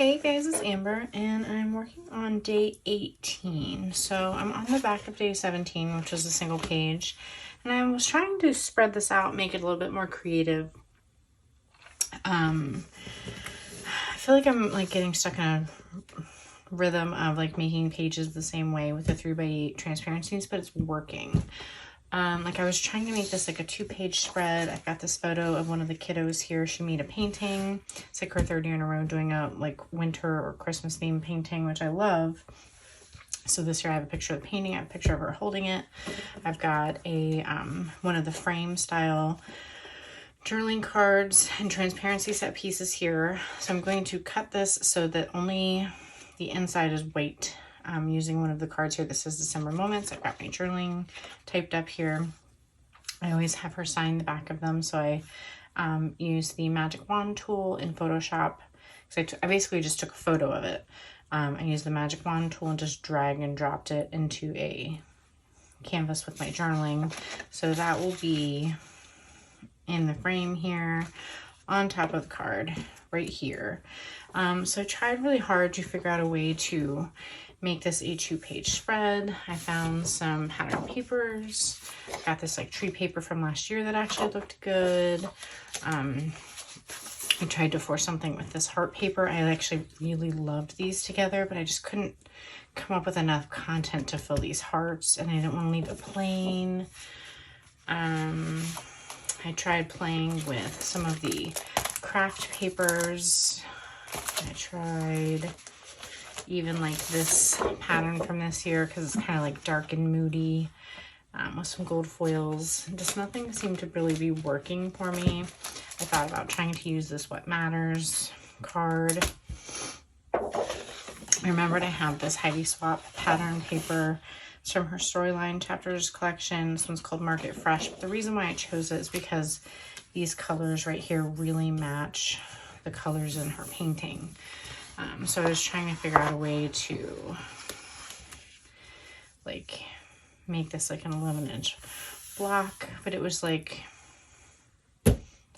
Hey guys, it's Amber and I'm working on day 18. So I'm on the back of day 17, which is a single page. And I was trying to spread this out, make it a little bit more creative. I feel like I'm like getting stuck in a rhythm of like making pages the same way with the 3x8 transparencies, but it's working. Like I was trying to make this like a 2-page spread. I've got this photo of one of the kiddos here. She made a painting. It's like her 3rd year in a row doing a like winter or Christmas themed painting, which I love. So this year I have a picture of the painting. I have a picture of her holding it. I've got a one of the frame style journaling cards and transparency set pieces here. So I'm going to cut this so that only the inside is white. I'm using one of the cards here that says December Moments. I've got my journaling typed up here. I always have her sign the back of them. So I use the magic wand tool in Photoshop. So I basically just took a photo of it. I used the magic wand tool and just drag and dropped it into a canvas with my journaling. So that will be in the frame here on top of the card right here. So I tried really hard to figure out a way to make this a 2-page spread. I found some pattern papers. Got this like tree paper from last year that actually looked good. I tried to force something with this heart paper. I actually really loved these together, but I just couldn't come up with enough content to fill these hearts, and I didn't want to leave it plain. I tried playing with some of the craft papers. I tried even like this pattern from this year because it's kind of like dark and moody with some gold foils. Just nothing seemed to really be working for me. I thought about trying to use this What Matters card. I remembered I have this Heidi Swap pattern paper. It's from her Storyline Chapters collection. This one's called Market Fresh. But the reason why I chose it is because these colors right here really match the colors in her painting. So I was trying to figure out a way to like make this like an 11-inch block, but it was like,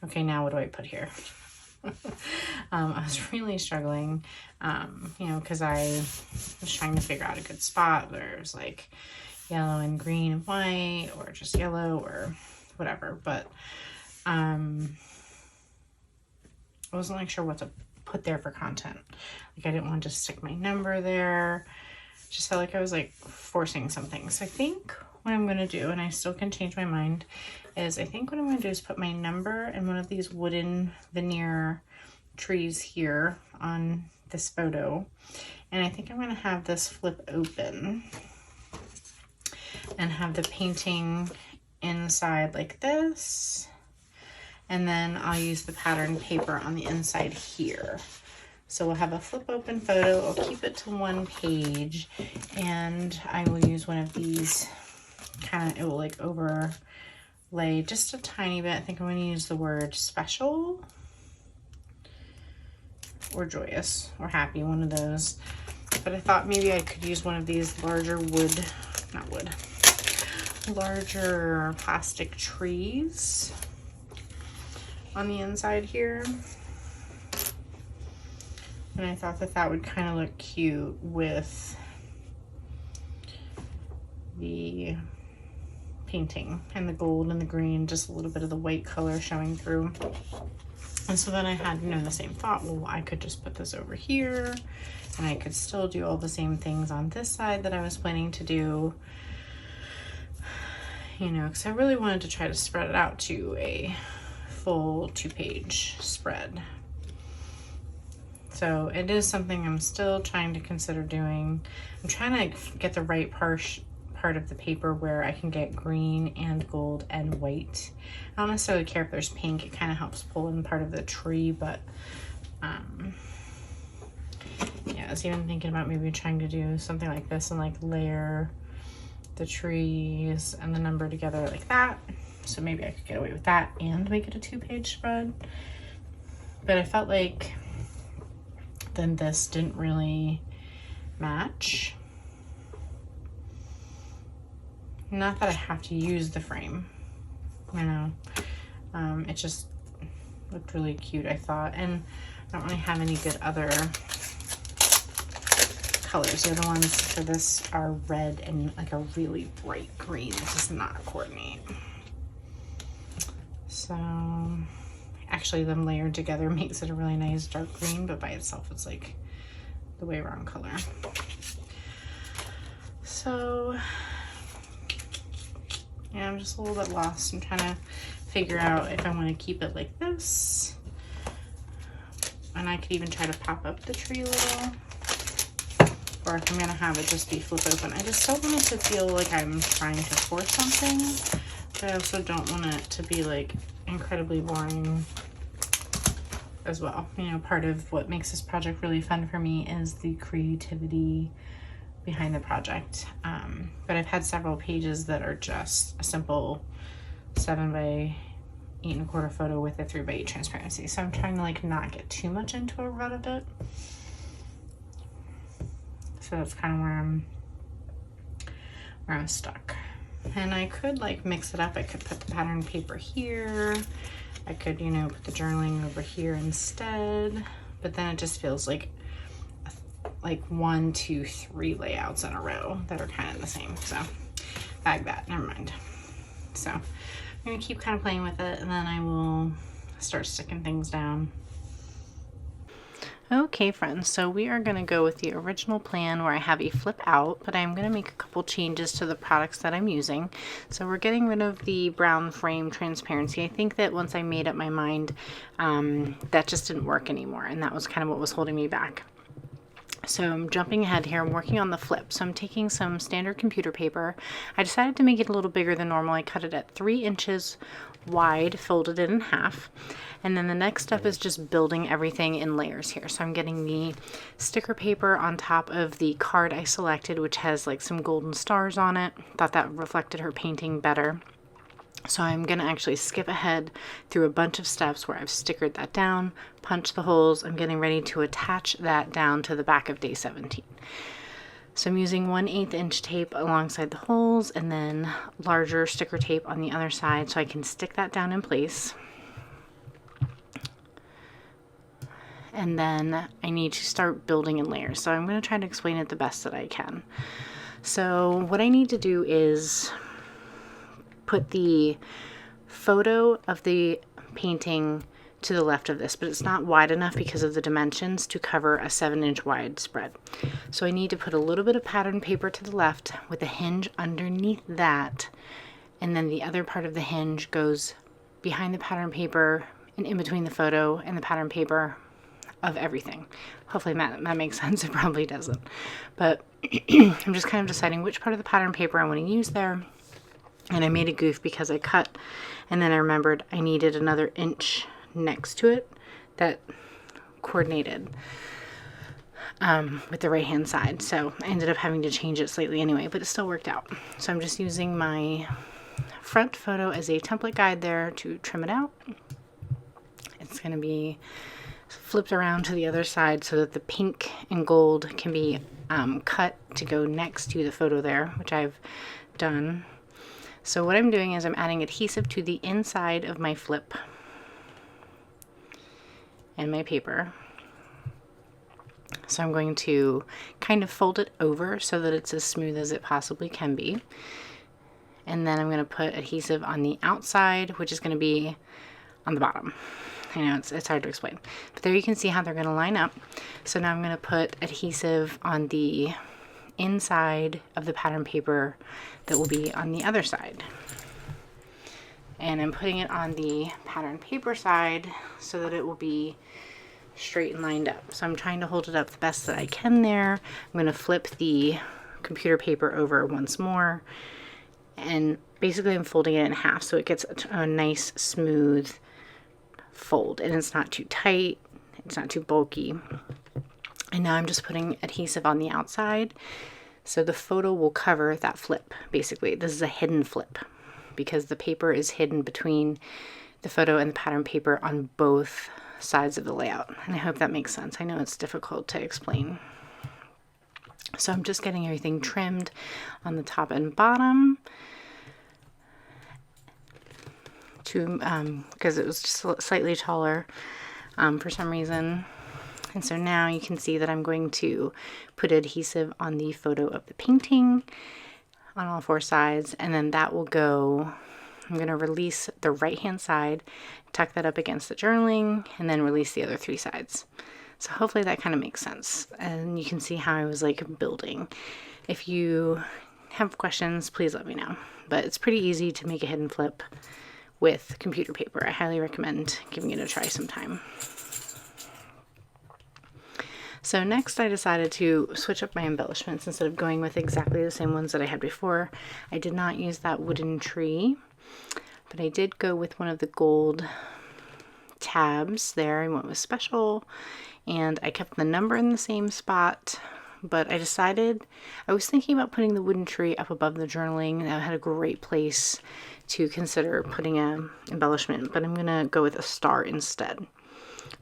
okay, now what do I put here? I was really struggling, you know, because I was trying to figure out a good spot. There's like yellow and green and white, or just yellow or whatever, but I wasn't like sure what to put there for content. Like I didn't want to just stick my number there. Just felt like I was like forcing something. So I think what I'm going to do, and I still can change my mind, is I think what I'm going to do is put my number in one of these wooden veneer trees here on this photo. And I think I'm going to have this flip open and have the painting inside like this. And then I'll use the pattern paper on the inside here. So we'll have a flip open photo. I'll keep it to 1 page, and I will use one of these kind of, it will like overlay just a tiny bit. I think I'm going to use the word special or joyous or happy, one of those. But I thought maybe I could use one of these larger larger plastic trees on the inside here. And I thought that that would kind of look cute with the painting and the gold and the green, just a little bit of the white color showing through. And so then I had, you know, the same thought, well, I could just put this over here and I could still do all the same things on this side that I was planning to do, you know, because I really wanted to try to spread it out to a full 2-page spread. So it is something I'm still trying to consider doing. I'm trying to get the right part of the paper where I can get green and gold and white. I don't necessarily care if there's pink. It kind of helps pull in part of the tree, but yeah, I was even thinking about maybe trying to do something like this and like layer the trees and the number together like that. So maybe I could get away with that and make it a 2-page spread. But I felt like then this didn't really match. Not that I have to use the frame, you know. It just looked really cute, I thought. And I don't really have any good other colors. The other ones for this are red and like a really bright green. This does not coordinate. So actually them layered together makes it a really nice dark green, but by itself it's like the way wrong color. So yeah, I'm just a little bit lost. I'm trying to figure out if I want to keep it like this. And I could even try to pop up the tree a little. Or if I'm going to have it just be flip open. I just don't want it to feel like I'm trying to force something. But I also don't want it to be like incredibly boring as well. You know, part of what makes this project really fun for me is the creativity behind the project. But I've had several pages that are just a simple 7 by 8 1/4 photo with a 3 by 8 transparency. So I'm trying to like not get too much into a rut of it. So that's kind of where I'm stuck. And I could like mix it up. I could put the pattern paper here. I could, you know, put the journaling over here instead. But then it just feels like 1, 2, 3 layouts in a row that are kind of the same. So bag that, never mind. So I'm gonna keep kind of playing with it, and then I will start sticking things down. Okay friends, so we are going to go with the original plan where I have a flip out, but I'm going to make a couple changes to the products that I'm using. So we're getting rid of the brown frame transparency. I think that once I made up my mind, that just didn't work anymore, and that was kind of what was holding me back. So I'm jumping ahead here. I'm working on the flip. So I'm taking some standard computer paper. I decided to make it a little bigger than normal. I cut it at 3 inches wide, folded it in half. And then the next step is just building everything in layers here. So I'm getting the sticker paper on top of the card I selected, which has like some golden stars on it. Thought that reflected her painting better. So I'm going to actually skip ahead through a bunch of steps where I've stickered that down, punched the holes. I'm getting ready to attach that down to the back of day 17. So I'm using 1/8 inch tape alongside the holes and then larger sticker tape on the other side so I can stick that down in place. And then I need to start building in layers. So I'm going to try to explain it the best that I can. So what I need to do is put the photo of the painting to the left of this, but it's not wide enough because of the dimensions to cover a 7-inch wide spread. So I need to put a little bit of pattern paper to the left with a hinge underneath that, and then the other part of the hinge goes behind the pattern paper and in between the photo and the pattern paper of everything. Hopefully that makes sense. It probably doesn't, but I'm just kind of deciding which part of the pattern paper I want to use there. And I made a goof because I cut and then I remembered I needed another inch next to it that coordinated with the right hand side. So I ended up having to change it slightly anyway, but it still worked out. So I'm just using my front photo as a template guide there to trim it out. It's going to be flipped around to the other side so that the pink and gold can be cut to go next to the photo there, which I've done. So what I'm doing is I'm adding adhesive to the inside of my flip and my paper. So I'm going to kind of fold it over so that it's as smooth as it possibly can be. And then I'm going to put adhesive on the outside, which is going to be on the bottom. I know it's hard to explain, but there you can see how they're going to line up. So now I'm going to put adhesive on the inside of the pattern paper that will be on the other side. And I'm putting it on the pattern paper side so that it will be straight and lined up. So I'm trying to hold it up the best that I can there. I'm going to flip the computer paper over once more, and basically I'm folding it in half so it gets a nice smooth fold, and it's not too tight, it's not too bulky. And now I'm just putting adhesive on the outside so the photo will cover that flip. Basically, this is a hidden flip because the paper is hidden between the photo and the pattern paper on both sides of the layout. And I hope that makes sense. I know it's difficult to explain. So I'm just getting everything trimmed on the top and bottom to because it was just slightly taller for some reason. And so now you can see that I'm going to put adhesive on the photo of the painting on all 4 sides, and then that will go, I'm going to release the right hand side, tuck that up against the journaling, and then release the other 3 sides. So hopefully that kind of makes sense, and you can see how I was like building. If you have questions, please let me know, but it's pretty easy to make a hidden flip with computer paper. I highly recommend giving it a try sometime. So next I decided to switch up my embellishments instead of going with exactly the same ones that I had before. I did not use that wooden tree, but I did go with one of the gold tabs there. I went with special, and I kept the number in the same spot, but I decided, I was thinking about putting the wooden tree up above the journaling. That had a great place to consider putting a embellishment, but I'm gonna go with a star instead.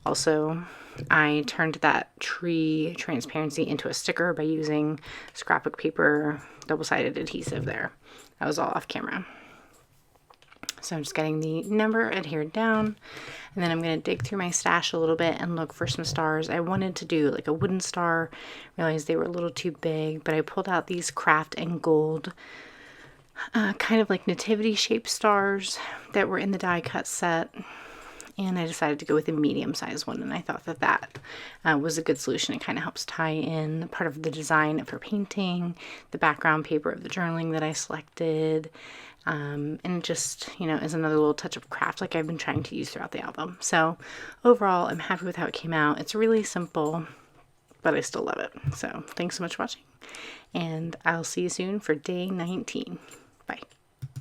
Also, I turned that tree transparency into a sticker by using scrapbook paper, double-sided adhesive there. That was all off camera. So I'm just getting the number adhered down, and then I'm going to dig through my stash a little bit and look for some stars. I wanted to do like a wooden star, realized they were a little too big, but I pulled out these craft and gold kind of like nativity shaped stars that were in the die cut set. And I decided to go with a medium-sized one, and I thought that that was a good solution. It kind of helps tie in part of the design of her painting, the background paper of the journaling that I selected, and it just, you know, is another little touch of craft like I've been trying to use throughout the album. So overall, I'm happy with how it came out. It's really simple, but I still love it. So thanks so much for watching, and I'll see you soon for day 19. Bye.